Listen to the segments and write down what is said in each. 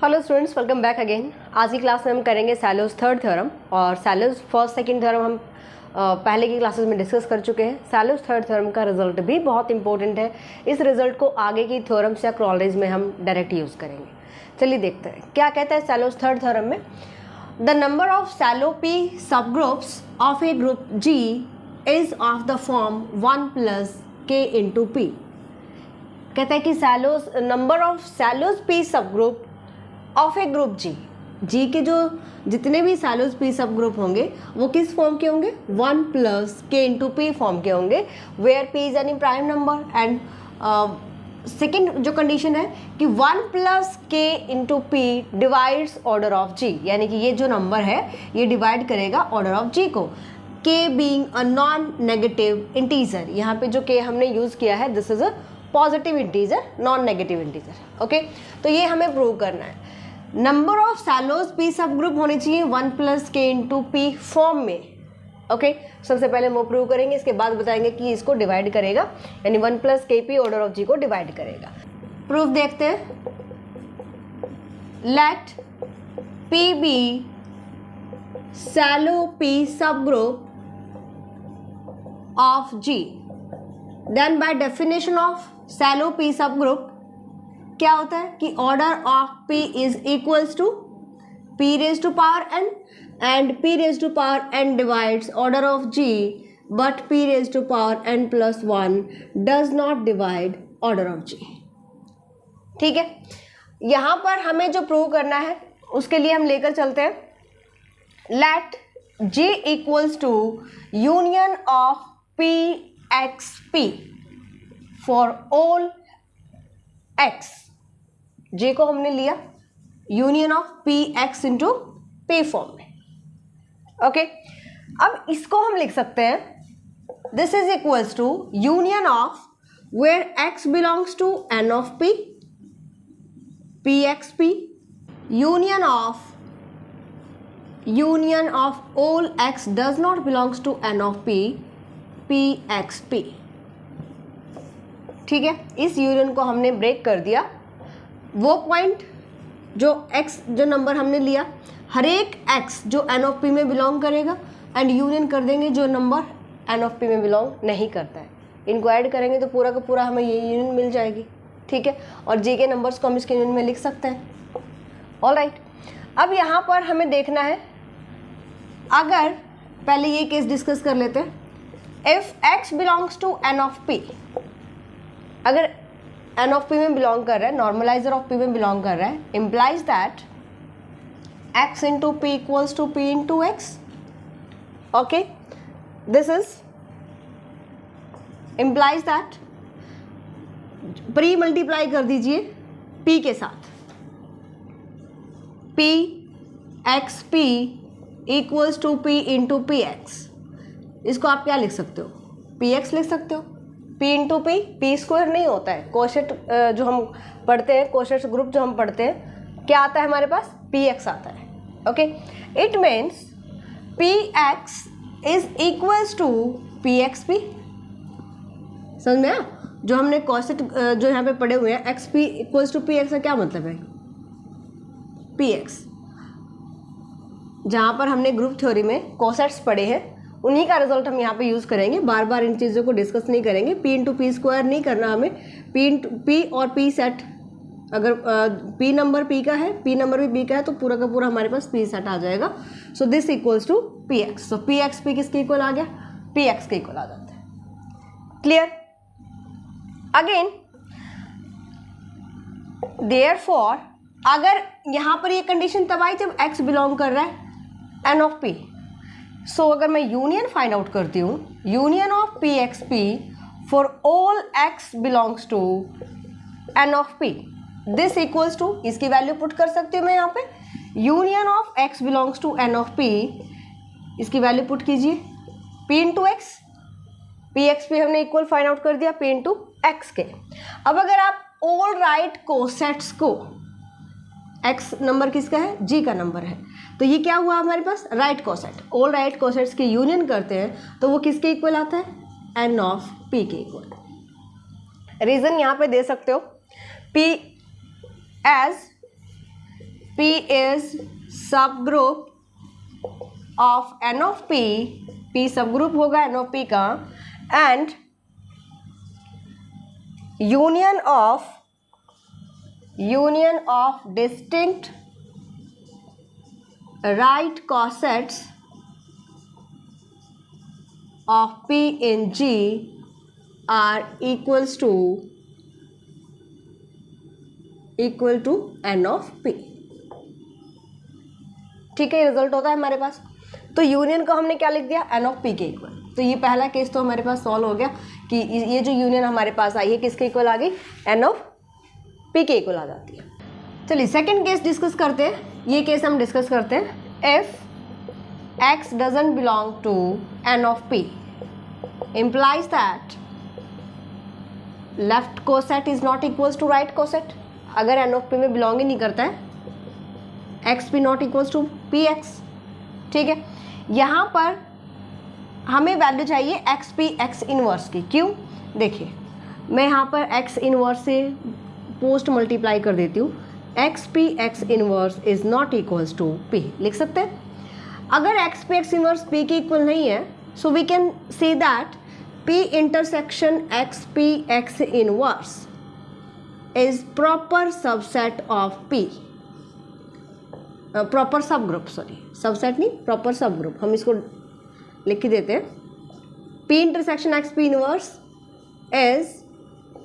Hello students, welcome back again. आज की class में हम करेंगे सैलोज थर्ड थ्योरम और सैलोज फर्स्ट सेकंड थ्योरम हम पहले की क्लासेस में डिस्कस कर चुके हैं। सैलोज थर्ड थ्योरम का रिजल्ट भी बहुत इंपॉर्टेंट है। इस रिजल्ट को आगे की थ्योरम्स या क्रॉलरीज में हम डायरेक्ट यूज़ करेंगे। चलिए देखते हैं क्या कहता है सैलोज थर्ड थ्योरम में। The number of Sylow P subgroups of a group G is of the form 1 + k × p। कहता है कि Sylow's number of cellos P सब group of a group G के जो जितने भी सैलोज पी सब ग्रुप होंगे वो किस फॉर्म के होंगे, 1 + k × p फॉर्म के होंगे, where p is any prime number. And second जो कंडीशन है कि 1 + k × p divides order of g, यानी कि ये जो नंबर है ये डिवाइड करेगा ऑर्डर ऑफ g को। k being a non negative integer, यहाँ पे जो k हमने यूज किया है this is a positive integer, non negative integer. Okay, तो ये हमें प्रूव करना है। नंबर ऑफ सैलोज पी सब ग्रुप होने चाहिए 1 + k × p फॉर्म में। ओके, सबसे पहले वो प्रूव करेंगे, इसके बाद बताएंगे कि इसको डिवाइड करेगा, यानी 1 + kp ऑर्डर ऑफ g को डिवाइड करेगा। प्रूफ देखते हैं। Let p be sylow p सब group of g, then by definition of sylow p सब ग्रुप क्या होता है कि order of p is equals to p⁻n and p⁻n divides order of g, but p⁻n + 1 does not divide order of g। ठीक है, यहां पर हमें जो प्रूव करना है उसके लिए हम लेकर चलते हैं। Let g equals to union of p x p for all x। J को हमने लिया union of p x × p form में। ओके, अब इसको हम लिख सकते हैं this is equals to union of where x belongs to n of p, p x p, union of all x does not belongs to n of p, p x p। ठीक है, इस union को हमने break कर दिया। वो point जो x जो नंबर हमने लिया, हर एक x जो n ऑफ p में बिलोंग करेगा एंड यूनियन कर देंगे जो नंबर n ऑफ p में बिलोंग नहीं करता है। इनको ऐड करेंगे तो पूरा का पूरा हमें ये यूनियन मिल जाएगी। ठीक है, और g के नंबर्स को हम इसके यूनियन में लिख सकते हैं। ऑलराइट, अब यहाँ पर हमें देखना है, अगर पहले ये केस डिस्कस कर लेते हैं। If x belongs to n of p, अगर n ऑफ p में बिलोंग कर रहा है, नॉर्मलाइजर ऑफ p में बिलोंग कर रहा है, implies that x × p equals to p × x। Okay, this is implies that pre multiply कर दीजिए p के साथ, p x p equals to p × px। इसको आप क्या लिख सकते हो, px लिख सकते हो, p × p स्क्वायर नहीं होता है। कोशेट जो हम पढ़ते हैं, कोशेट ग्रुप जो हम पढ़ते हैं, क्या आता है हमारे पास, px आता है। Okay, it means px is equals to pxp। समझ में आया? जो हमने कोशेट जो यहाँ पे पढ़े हुए हैं, xp इक्वल्स टू px का क्या मतलब है, px जहाँ पर हमने ग्रुप थ्योरी में कोसेट्स पढ़े हैं उन्हीं का रिजल्ट हम यहाँ पे यूज़ करेंगे। बार बार इन चीज़ों को डिस्कस नहीं करेंगे। p × p स्क्वायर नहीं करना हमें। p और p सेट, अगर p नंबर p का है, p नंबर भी p का है, तो पूरा का पूरा हमारे पास p सेट आ जाएगा। So this equals to px। So px p किसके इक्वल आ गया, px के इक्वल आ जाता है। क्लियर? अगेन देयरफॉर अगर यहाँ पर ये कंडीशन तब आई जब x बिलोंग कर रहा है n ऑफ p। सो अगर मैं यूनियन फाइंड आउट करती हूँ, union of p x p for all x belongs to n of p, this equals to, इसकी वैल्यू पुट कर सकती हूँ मैं यहाँ पे, union of x belongs to n of p, इसकी वैल्यू पुट कीजिए p × x, p x p हमने इक्वल फाइंड आउट कर दिया p × x के। अब अगर आप ऑल राइट कोसेट्स को, x नंबर किसका है, g का नंबर है, तो ये क्या हुआ हमारे पास, right coset. All right cosets की यूनियन करते हैं तो वो किसके इक्वल आता है, n ऑफ p के इक्वल। रीजन यहाँ पे दे सकते हो, p as P is subgroup of N of P, P subgroup होगा N of P का, and union of distinct right cosets of P in G are equal to N of P. ठीक है, result होता है हमारे पास. तो union को हमने क्या लिख दिया, N of P के इक्वल. तो ये पहला केस तो हमारे पास सॉल्व हो गया कि ये जो यूनियन हमारे पास आई है किसके इक्वल आ गई, N of P के इक्वल आ जाती है. चलिए सेकंड केस डिस्कस करते हैं. ये केस हम डिस्कस करते हैं. If X doesn't belong to N of P implies that left coset is not equals to right coset. अगर N of P में बिलोंग ही नहीं करता है, X P not equals to Px. ठीक है, यहाँ पर हमें वैल्यू चाहिए एक्स पी एक्स इनवर्स की. क्यों, देखिए मैं यहाँ पर एक्स इनवर्स से पोस्ट मल्टीप्लाई कर देती हूँ. X P X inverse is not equals to P. लिख सकते हैं. अगर X P X inverse P के इक्वल नहीं है, so we can say that P intersection X P X inverse is proper subset of P. Proper sub group, sorry subset नहीं, proper sub group. हम इसको लिख के देते हैं. P intersection X P inverse is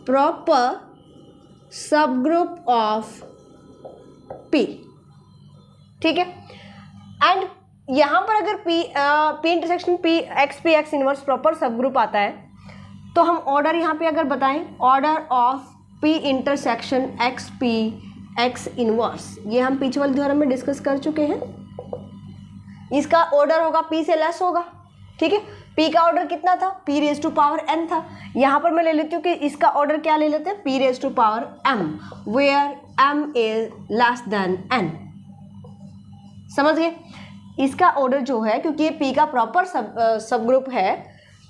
proper sub group of P. ठीक है, and यहाँ पर अगर P intersection P X inverse proper sub group आता है, तो हम ऑर्डर यहाँ पे अगर बताएं, order of P intersection X P X inverse, ये हम पीछे वाले थ्योरम में डिस्कस कर चुके हैं. इसका ऑर्डर होगा पी से लेस होगा. ठीक है, पी का ऑर्डर कितना था, P raise to power N था. यहाँ पर मैं ले लेती हूँ कि इसका ऑर्डर क्या ले लेते हैं, P raise to power M, where M is less than N. समझ गए. इसका ऑर्डर जो है, क्योंकि ये पी का प्रॉपर सब ग्रुप है,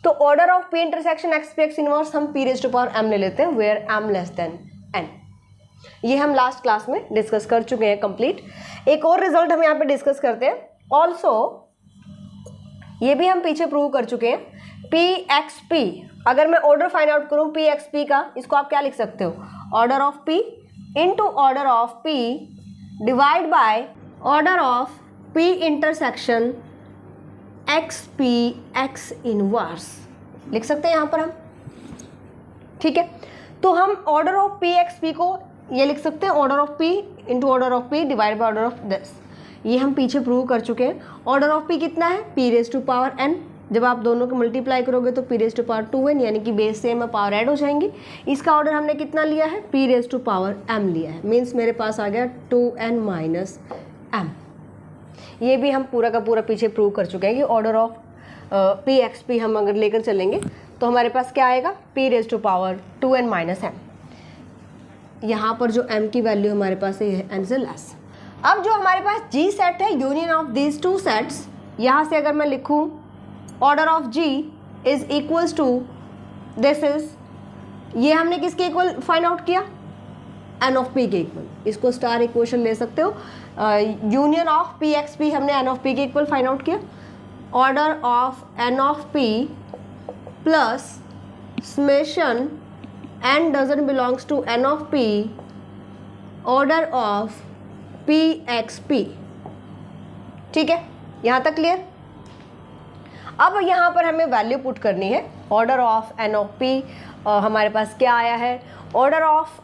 तो order of P intersection X P X inverse हम P raise to power M ले लेते हैं, where M less than N. ये हम लास्ट क्लास में डिस्कस कर चुके हैं कंप्लीट. एक और रिजल्ट हम यहाँ पे डिस्कस करते हैं. ऑल्सो ये भी हम पीछे प्रूव कर चुके हैं. पी एक्स पी, अगर मैं ऑर्डर फाइंड आउट करूँ पी एक्स पी का, इसको आप क्या लिख सकते हो, order of P into order of P divide by order of P intersection X P X inverse. लिख सकते हैं यहाँ पर हम. ठीक है, तो हम order of P X P को ये लिख सकते हैं, order of P into order of P divide by order of this. ये हम पीछे प्रूव कर चुके हैं. ऑर्डर ऑफ पी कितना है, P raise to power N. जब आप दोनों को मल्टीप्लाई करोगे तो P raise to power 2n, यानी कि बेस सेम है, पावर ऐड हो जाएंगी. इसका ऑर्डर हमने कितना लिया है, P raise to power m लिया है. मीन्स मेरे पास आ गया 2n माइनस m. ये भी हम पूरा का पूरा पीछे प्रूव कर चुके हैं कि order of P X P हम अगर लेकर चलेंगे तो हमारे पास क्या आएगा, P raise to power 2n minus m. यहाँ पर जो m की वैल्यू हमारे पास है n से लेस. अब जो हमारे पास G सेट है, union of these two sets, यहाँ से अगर मैं लिखूँ order of G is equals to this is, ये हमने किसके इक्वल फाइंड आउट किया, N ऑफ P के इक्वल. इसको स्टार इक्वेशन ले सकते हो. Union of P X P हमने N ऑफ P के इक्वल फाइंड आउट किया. Order of N of P plus summation N doesn't belongs to N of P, order of P X P. ठीक है, यहाँ तक क्लियर. अब यहाँ पर हमें वैल्यू पुट करनी है. Order of N of P हमारे पास क्या आया है, order of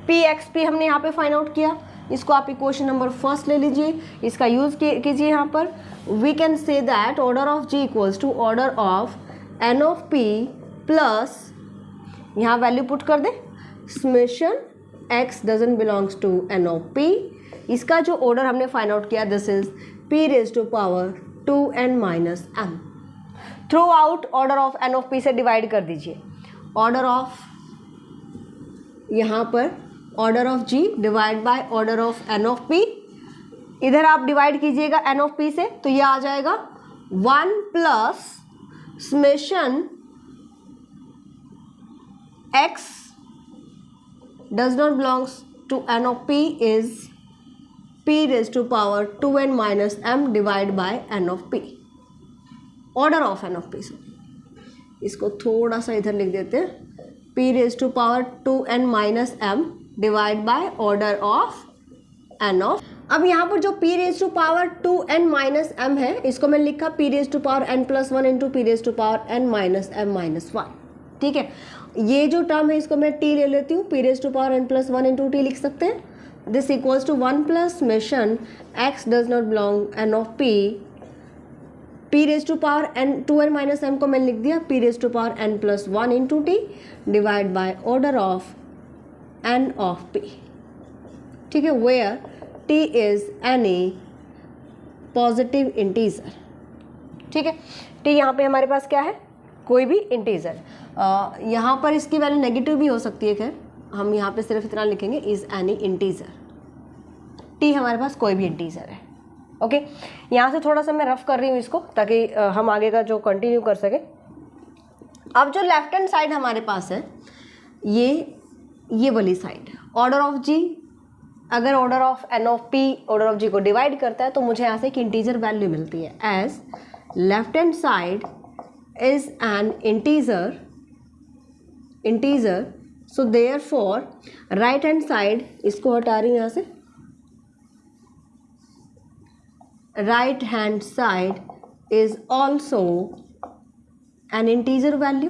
P X P हमने यहाँ पे फाइंड आउट किया. इसको आप इक्वेशन नंबर फर्स्ट ले लीजिए, इसका यूज़ कीजिए. यहाँ पर we can say that order of G equals to order of N of P plus, यहाँ वैल्यू पुट कर दे, summation x doesn't belongs to N of P. इसका जो ऑर्डर हमने फाइंड आउट किया, this is P raise to power 2n minus m. Throughout order of N of P से divide कर दीजिए. ऑर्डर ऑफ, यहाँ पर order of G divide by order of N of P. इधर आप divide कीजिएगा N of P से, तो ये आ जाएगा 1 plus summation x does not belongs to N of P is p raise to power 2n minus m divide by n of p, order of n of p। इसको थोड़ा सा इधर लिख देते हैं, p raise to power 2n minus m divide by order of n of. अब यहाँ पर जो p raise to power 2n minus m है, इसको मैं लिखा p raise to power n plus 1 into p raise to power n minus m minus 1। ठीक है, ये जो टर्म है इसको मैं t ले लेती हूँ, p raise to power n plus 1 into t लिख सकते हैं। दिस इक्वल्स टू 1 प्लस मेशन x does not belong n of p raise to power n 2n minus m को मैंने लिख दिया p raise to power n plus 1 into t divide by order of n of p। ठीक है, where t is any positive integer. ठीक है, t यहाँ पे हमारे पास क्या है, कोई भी इंटीजर। यहाँ पर इसकी वैल्यू नेगेटिव भी हो सकती है, खैर हम यहाँ पे सिर्फ इतना लिखेंगे इज एनी इंटीजर। t हमारे पास कोई भी इंटीजर है। ओके, यहाँ से थोड़ा सा मैं रफ कर रही हूँ इसको, ताकि हम आगे का जो कंटिन्यू कर सकें। अब जो लेफ्ट हैंड साइड हमारे पास है, ये वाली साइड, ऑर्डर ऑफ g, अगर order of n of p order of g को डिवाइड करता है तो मुझे यहाँ से एक इंटीजर वैल्यू मिलती है। As left hand side is an integer, so therefore right hand side, इसको हटा रही हूँ यहाँ से, right hand side is also an integer value.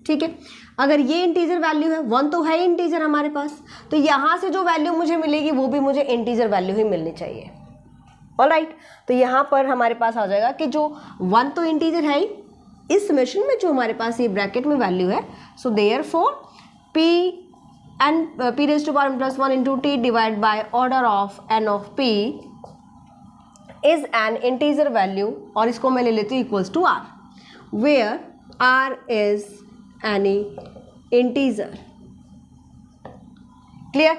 ठीक है, अगर ये इंटीजर वैल्यू है, 1 तो है इंटीजर हमारे पास, तो यहाँ से जो वैल्यू मुझे मिलेगी वो भी मुझे इंटीजर वैल्यू ही मिलनी चाहिए। ऑलराइट, तो यहाँ पर हमारे पास आ जाएगा कि जो 1 तो इंटीजर है ही, इस समेशन में जो हमारे पास ये ब्रैकेट में वैल्यू है, so therefore p raise to power n plus 1 into t divide by order of n of p is an integer value, और इसको मैं ले लेती हूँ equals to r, where r is any integer. Clear,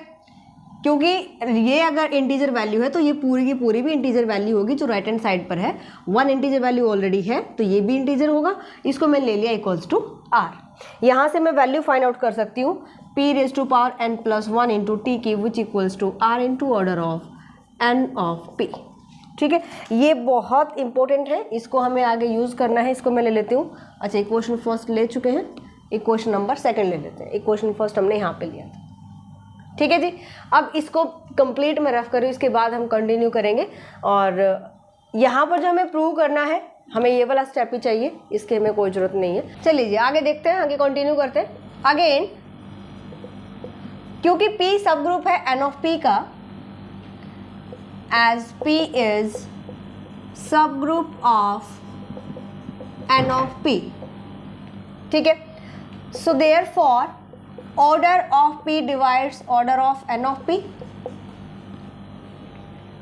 क्योंकि ये अगर इंटीजर वैल्यू है तो ये पूरी की पूरी भी इंटीजर वैल्यू होगी जो राइट हैंड साइड पर है। 1 इंटीजर वैल्यू ऑलरेडी है तो ये भी इंटीजर होगा, इसको मैं ले लिया इक्वल्स टू r। यहाँ से मैं वैल्यू फाइंड आउट कर सकती हूँ p raise to power n plus 1 into T की, which equals to r into order of n of p। ठीक है, ये बहुत इंपॉर्टेंट है, इसको हमें आगे यूज़ करना है। इसको मैं ले लेती हूँ। अच्छा, इक्वेशन फर्स्ट ले चुके हैं, इक्वेशन नंबर सेकंड ले लेते हैं। इक्वेशन फर्स्ट हमने यहाँ पे लिया था। ठीक है जी, अब इसको कंप्लीट मैं रफ कर रही हूँ, इसके बाद हम कंटिन्यू करेंगे। और यहाँ पर जो हमें प्रूव करना है, हमें ये वाला स्टेप ही चाहिए, इसके हमें कोई ज़रूरत नहीं है। चलिए जी, आगे देखते हैं, आगे कंटिन्यू करते हैं। अगेन, क्योंकि p सब ग्रुप है n ऑफ p का, as p is subgroup of n of p। ठीक है, so therefore order of p divides order of n of p।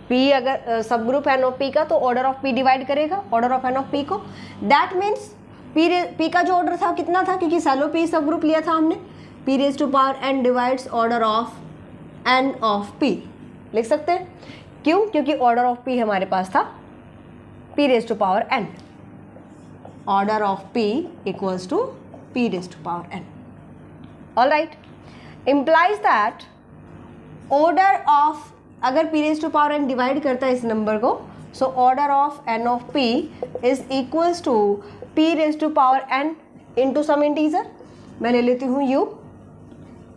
p अगर सब ग्रुप n ऑफ p का तो ऑर्डर ऑफ p डिवाइड करेगा order of n of p को। That means p का जो ऑर्डर था कितना था, क्योंकि सैलो p सब ग्रुप लिया था हमने, p raise to power n divides order of n of p। लिख सकते हैं, क्यों, क्योंकि ऑर्डर ऑफ p हमारे पास था p raise to power n, order of p equals to p raise to power n। Alright, implies that order of, अगर p raise to power n divide करता है इस नंबर को, so order of n of p is equals to p raise to power n into some integer. मैं ले लेती हूँ u।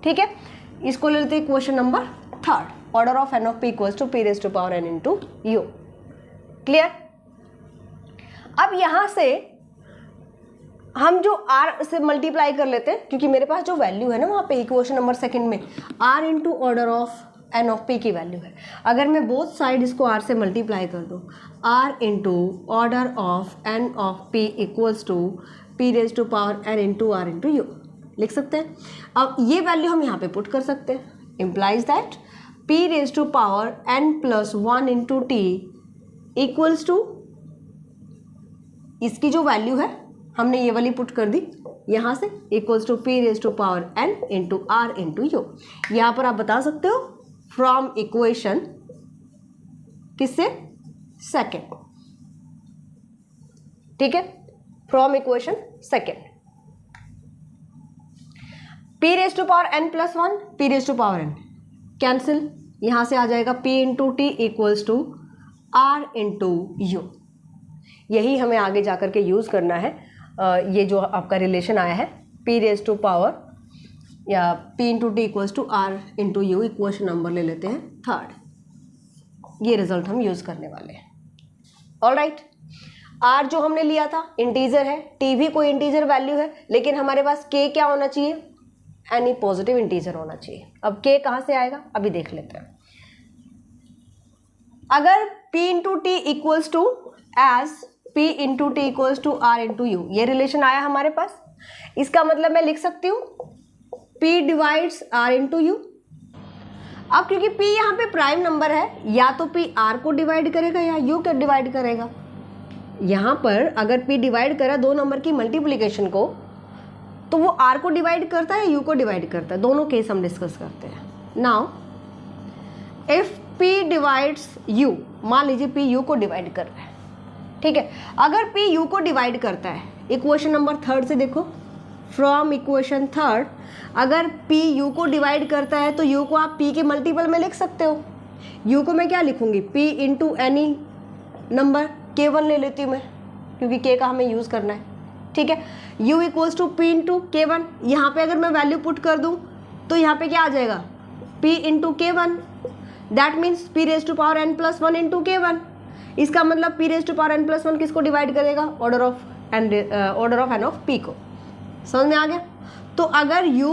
ठीक है, इसको ले लेते हैं question number third, order of n of p equals to p raise to power n into u। Clear, अब यहाँ से हम जो r से मल्टीप्लाई कर लेते हैं, क्योंकि मेरे पास जो वैल्यू है ना वहाँ पे इक्वेशन नंबर सेकंड में r into order of n of p की वैल्यू है। अगर मैं बोथ साइड इसको r से मल्टीप्लाई कर दूँ, r into order of n of p equals to p raise to power n into r into u। लिख सकते हैं। अब ये वैल्यू हम यहाँ पे पुट कर सकते हैं, implies that p raise to power n plus 1 into T equals to, इसकी जो वैल्यू है हमने ये वाली पुट कर दी यहाँ से, equals to p raise to power n into r into u। यहाँ पर आप बता सकते हो फ्रॉम इक्वेशन किससे, सेकेंड। ठीक है, from equation second, p raise to power n plus 1 p raise to power n cancel, यहाँ से आ जाएगा p into T equals to r into U. यही हमें आगे जा कर के यूज़ करना है। ये जो आपका रिलेशन आया है p रेज टू पावर या p into T equals to r into U, equation number ले लेते हैं थर्ड। ये रिजल्ट हम यूज़ करने वाले हैं। ऑलराइट, r जो हमने लिया था इंटीजर है, t भी कोई इंटीजर वैल्यू है, लेकिन हमारे पास k क्या होना चाहिए, एनी पॉजिटिव इंटीजर होना चाहिए। अब k कहाँ से आएगा अभी देख लेते हैं। अगर p into T equals to as p into T equals to r into U, ये रिलेशन आया हमारे पास, इसका मतलब मैं लिख सकती हूँ p divides r into you. अब क्योंकि p यहाँ पे प्राइम नंबर है, या तो p r को डिवाइड करेगा या u को डिवाइड करेगा। यहाँ पर अगर p डिवाइड करा दो नंबर की मल्टीप्लिकेशन को, तो वो r को डिवाइड करता है या u को डिवाइड करता है, दोनों केस हम डिस्कस करते हैं। Now if p divides u, मान लीजिए p u को डिवाइड कर रहा है, ठीक है। अगर p u को डिवाइड करता है, इक्वेशन नंबर थर्ड से देखो, फ्रॉम इक्वेशन थर्ड, अगर p u को डिवाइड करता है तो u को आप p के मल्टीपल में लिख सकते हो। u को मैं क्या लिखूंगी, p into any number, k1 ले लेती हूँ मैं, क्योंकि k का हमें यूज़ करना है, ठीक है। u equals to p into k1, यहाँ पर अगर मैं वैल्यू पुट कर दूँ तो यहाँ पे क्या आ जाएगा, p into k1, that means p raise to power n plus 1 into k1। इसका मतलब p raise to power n plus 1 किसको डिवाइड करेगा, order of n of p को। समझ में आ गया। तो अगर u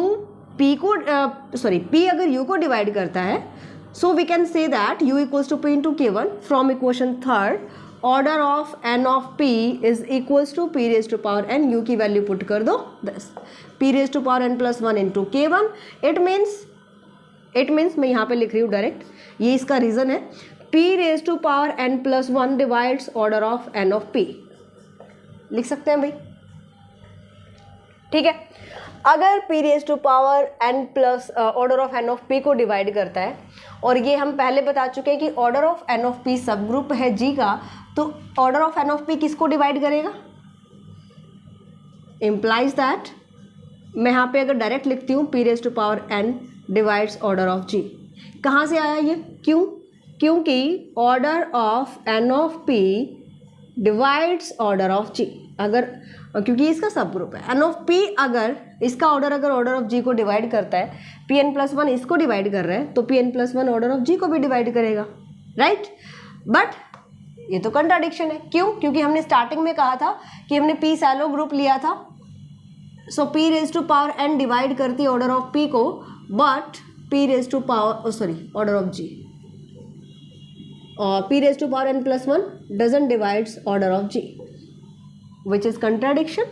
p को p अगर u को डिवाइड करता है, so we can say that u equals to p into k1 from equation third, order of n of p is equals to p raise to power n, u की value put कर दो बस, p raise to power n plus 1 into k1। It means मैं यहाँ पे लिख रही हूँ डायरेक्ट, ये इसका रीज़न है, p raise to power n plus 1 divides order of n of p, लिख सकते हैं भाई, ठीक है। अगर p raise to power n plus order of n of p को डिवाइड करता है, और ये हम पहले बता चुके हैं कि order of n of p सब ग्रुप है g का, तो order of n of p किसको डिवाइड करेगा, इम्प्लाइज दैट, मैं यहाँ पे अगर डायरेक्ट लिखती हूँ p raise to power n divides order of g, कहाँ से आया ये, क्यों, क्योंकि order of n of p divides order of g, अगर क्योंकि इसका सब ग्रुप है, n ऑफ p अगर इसका अगर ऑर्डर ऑफ g को डिवाइड करता है, pn प्लस 1 इसको डिवाइड कर रहा है, तो pn plus 1 order of g को भी डिवाइड करेगा, राइट। बट ये तो कंट्राडिक्शन है, क्यों, क्योंकि हमने स्टार्टिंग में कहा था कि हमने p सैलो ग्रुप लिया था, so p raise to power n divide करती है ऑर्डर ऑफ p को, but p raise to power order of g, और p raise to power n plus 1 doesn't divides order of g, which is contradiction,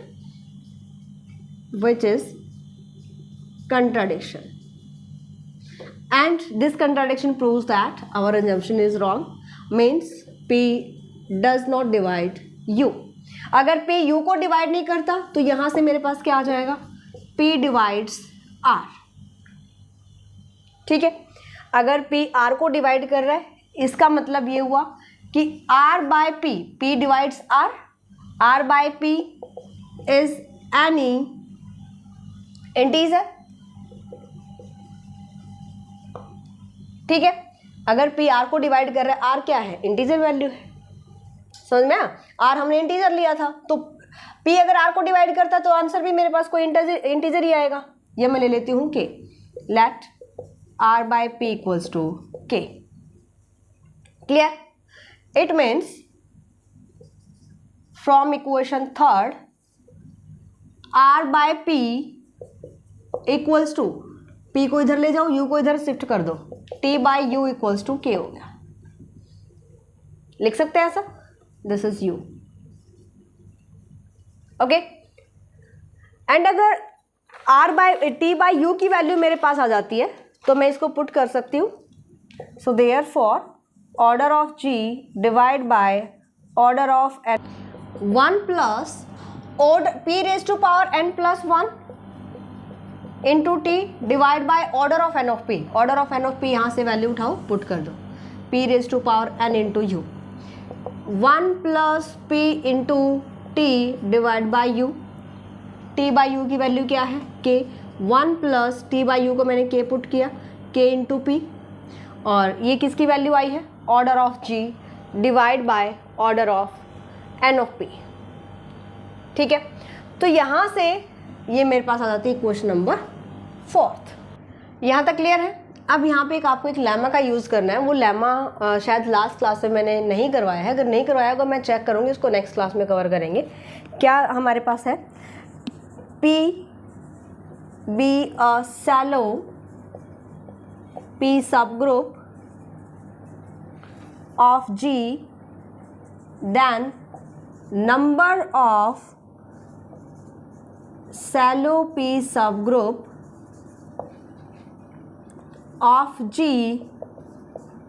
and this contradiction proves that our assumption is wrong, means p does not divide u। अगर p u को divide नहीं करता तो यहाँ से मेरे पास क्या आ जाएगा, p डिवाइड्स r, ठीक है। अगर p r को डिवाइड कर रहा है, इसका मतलब ये हुआ कि r by p divides r by p is any integer, ठीक है। अगर p r को डिवाइड कर रहा है, r क्या है, इंटीजर वैल्यू है, समझ में r हमने इंटीजर लिया था, तो p अगर r को डिवाइड करता तो आंसर भी मेरे पास कोई इंटीजर ही आएगा। ये मैं ले लेती हूँ k, let r by p equals to k, clear. It means from equation third, r by p equals to, p को इधर ले जाओ, u को इधर शिफ्ट कर दो, t by u equals to k हो गया, लिख सकते हैं ऐसा, this is u, okay. And अगर r by t by u की वैल्यू मेरे पास आ जाती है, तो मैं इसको पुट कर सकती हूँ, so therefore order of g divide by order of n, 1 plus p raise to power n plus 1 into T divide by order of n of p, order of n of p यहाँ से value उठाओ, put कर दो, p raise to power n into U, 1 plus p into T divide by u, t by u की value क्या है, k, 1 plus t by u को मैंने k पुट किया, k इंटू p, और ये किसकी वैल्यू आई है, order of G divide by order of N of P. ठीक है, तो यहाँ से ये मेरे पास आ जाती है क्वेश्चन नंबर 4। यहाँ तक क्लियर है। अब यहाँ पे आपको एक लेमा का यूज़ करना है। वो लेमा शायद लास्ट क्लास में मैंने नहीं करवाया है, अगर नहीं करवाया होगा मैं चेक करूँगी, उसको नेक्स्ट क्लास में कवर करेंगे। क्या हमारे पास है, P be a shallow P subgroup of G, then number of shallow P subgroup of G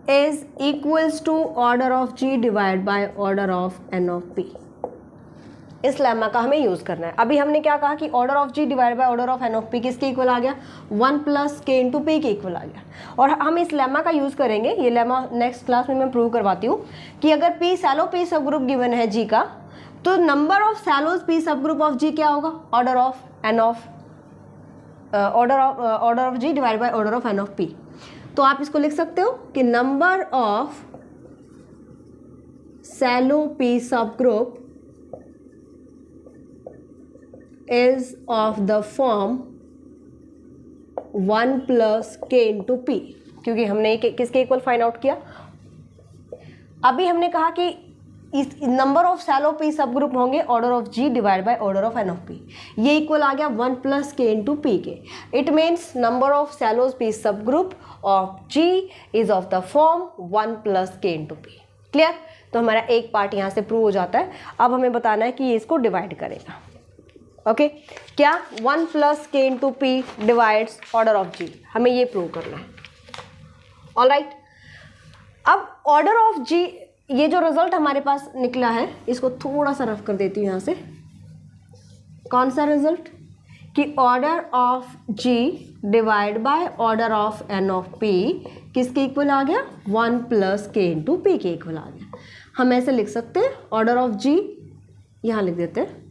is equals to order of G divided by order of n of P। इस lemma का हमें use करना है। अभी हमने क्या कहा कि order of G divide by order of N of P किसके इक्वल आ गया, 1 प्लस के इंटू पी के इक्वल आ गया। और हम इस लेमा का यूज़ करेंगे, ये लेमा नेक्स्ट क्लास में मैं प्रूव करवाती हूँ कि अगर P Sylow P subgroup given है जी का, तो नंबर ऑफ सैलोज पी सब ग्रुप ऑफ जी क्या होगा, order of N of order of G divide by order of N of P. तो आप इसको लिख सकते हो कि number of Sylow P subgroup is of the form 1 plus k into p, क्योंकि हमने किसके इक्वल फाइंड आउट किया। अभी हमने कहा कि इस number of Sylow P subgroup होंगे order of G divide by order of N of P. ये इक्वल आ गया 1 प्लस के इंटू पी के। It means number of cellos P सब group of G is of the form 1 plus K into P. Clear. तो हमारा एक part यहाँ से प्रूव हो जाता है। अब हमें बताना है कि ये इसको डिवाइड करेगा। ओके क्या 1 plus K into P divides order of G, हमें ये प्रूव करना है। ऑलराइट, अब ऑर्डर ऑफ जी, ये जो रिजल्ट हमारे पास निकला है इसको थोड़ा सा रफ कर देती हूँ यहाँ से। कौन सा रिजल्ट, कि order of G divide by order of N of P किसके इक्वल आ गया, 1 प्लस के इंटू पी के इक्वल आ गया। हम ऐसे लिख सकते हैं, ऑर्डर ऑफ जी यहाँ लिख देते हैं,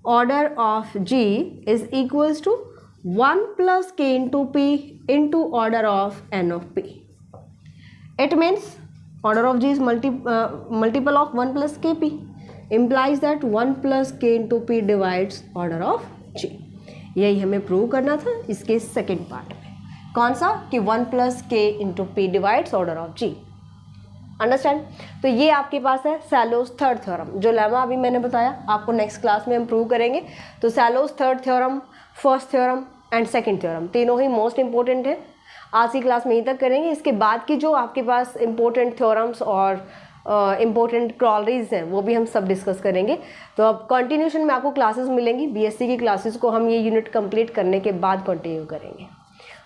order of G is equals to 1 plus K into P into order of N of P. It means order of G is multiple of 1 plus KP, implies that 1 plus K into P divides order of G. यही हमें prove करना था इसके second part में। कौन सा, कि 1 plus K into P divides order of G। Understand. तो ये आपके पास है सैलोज थर्ड थ्योरम, जो लेमा अभी मैंने बताया आपको नेक्स्ट क्लास में हम प्रूव करेंगे। तो cellos third theorem, first theorem and second theorem तीनों ही मोस्ट इंपॉर्टेंट है। आज की क्लास में यहीं तक करेंगे। इसके बाद की जो आपके पास इंपॉर्टेंट थ्योरम्स और इंपॉर्टेंट क्रॉलरीज हैं वो भी हम सब डिस्कस करेंगे। तो अब कंटिन्यूशन में आपको क्लासेस मिलेंगी। बीएससी की क्लासेस को हम ये यूनिट कंप्लीट करने के बाद कंटिन्यू करेंगे।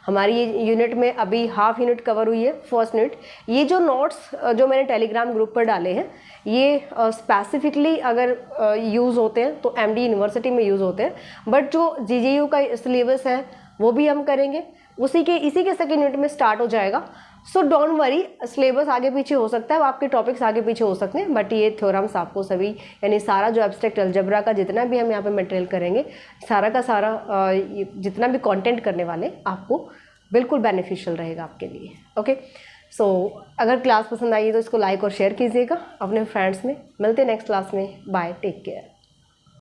हमारी ये यूनिट में अभी हाफ यूनिट कवर हुई है, फर्स्ट यूनिट। ये जो नोट्स जो मैंने टेलीग्राम ग्रुप पर डाले हैं ये स्पेसिफिकली अगर यूज़ होते हैं तो एमडी यूनिवर्सिटी में यूज़ होते हैं, बट जो जीजेयू का सिलेबस है वो भी हम करेंगे। इसी के सेकेंड यूनिट में स्टार्ट हो जाएगा। सो डोंट वरी, सिलेबस आगे पीछे हो सकता है, आपके टॉपिक्स आगे पीछे हो सकते हैं, बट ये थ्योरम्स आपको सभी, यानी सारा जो एब्स्ट्रैक्ट अलजेब्रा का जितना भी हम यहाँ पे मटेरियल करेंगे, सारा का सारा जितना भी कंटेंट करने वाले आपको बिल्कुल बेनिफिशियल रहेगा आपके लिए। ओके, सो अगर क्लास पसंद आई है तो इसको लाइक और शेयर कीजिएगा अपने फ्रेंड्स में। मिलते हैं नेक्स्ट क्लास में। Bye, take care.